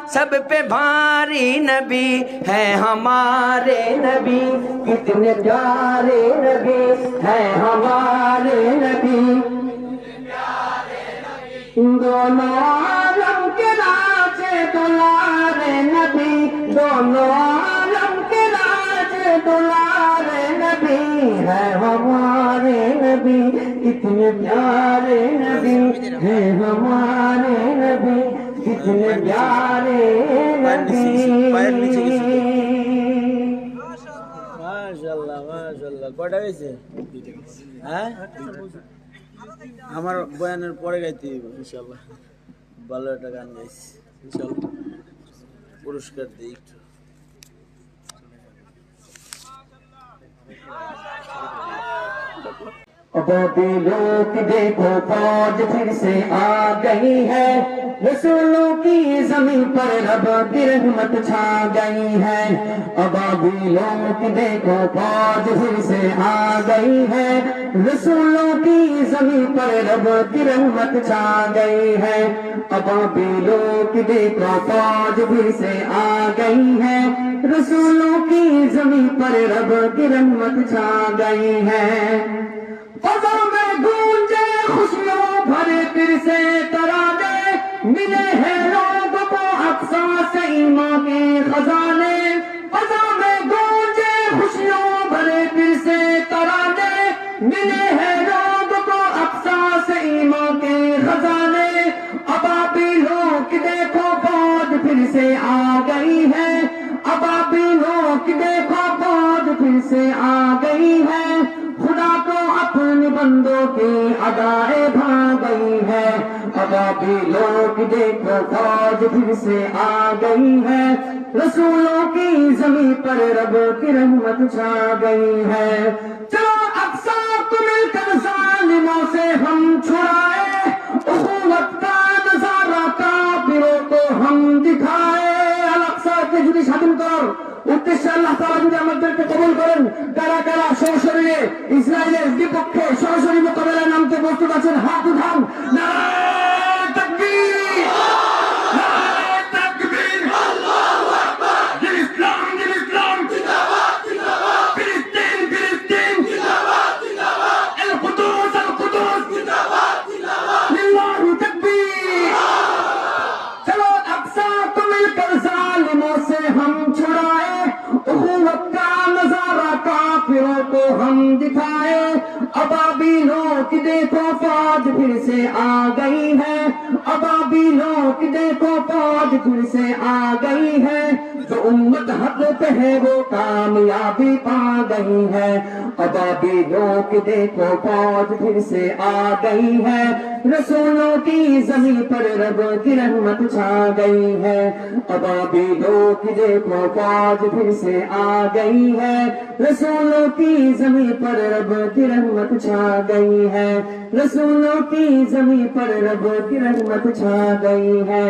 सब पे भारी नबी है हमारे नबी, कितने प्यारे नबी है हमारे नबी। दोनों आलम के नाचे दुलारे नबी, दोनों आलम के नाचे दुलारे नबी है हमारे नबी, कितने प्यारे नबी है हमारे नबी, कितने प्यारे नबी। মাশাআল্লাহ মাশাআল্লাহ। কয়টা হয়েছে? হ্যাঁ, আমার বয়ানের পরে গাইতে হইব ইনশাআল্লাহ। ভালো একটা গান গাইছি ইনশাআল্লাহ, পুরস্কার দিই একটু। लोग देखो फौज फिर से आ गई है, रसूलों की जमीन पर रब की रहमत छा गई है। लोग देखो फौज फिर से आ गई है, रसूलों की जमीन पर रब की रहमत छा गई है। लोग देखो फौज फिर से आ गई है, रसूलों की जमीन पर रब की रहमत छा गई है। फज़ों में गूंजे खुशियों भरे फिर से तराने, मिले हैं लोगों को अक्सा से ईमान के खजाने। फज़ों में गूंजे खुशियों भरे फिर से तराने, मिले हैं लोगों को अक्सा से ईमान के खजाने। अबाबिलों की देखो फौज फिर से आ गई है, अबाबिलों की देखो फौज फिर से आ गई है। खुदा को अपने बंदों की अदाएं भा गई है, अबाबिलों की देखो फौज फिर से आ गई है। रसूलों की जमीन पर रब की रहमत छा गई है। चलो अक्सा को मिलकर जालिमों से हम छुड़ाए, उखुवत का नजारा काफिरों को हम दिखाए। अल अक्साকে যদি স্বাধীন করার উদ্দেশ্যে আল্লাহ তাআলা যদি আমাদেরকে কবুল করেন, কারা কারা সরাসরি ইসরায়েলের বিপক্ষে সরাসরি মোকাবেলায় নামতে প্রস্তুত আছেন? হাত উঠান। নারায়ে তাকবীর, নারায়ে তাকবীর, আল্লাহু আকবার। দিন ইসলাম, দিন ইসলাম, জিন্দাবাদ জিন্দাবাদ। ফিলিস্তিন, ফিলিস্তিন, জিন্দাবাদ জিন্দাবাদ। আল কুদুস, আল কুদুস, জিন্দাবাদ জিন্দাবাদ। লিল্লাহি তাকবীর। चलो अक्सा को मिलकर जालिमों से हम छुड़ाए, उखुवत का नजारा काफिरों को हम दिखाए। अबाबिलों की देखो फौज फिर से आ गई है, अबाबिलों की देखो फौज फिर से आ गई है। जो उम्मत हक पे है वो कामयाबी पा गई है, अबाबिलों की देखो फौज फिर से आ गई है। रसूलों की जमीन पर रब की रहमत छा गई है, अबाबिलों की देखो फौज फिर से आ गई है। रसूलों की जमीन पर रब की रहमत छा गई है, रसूलों की जमीन पर रब की रहमत छा गई है।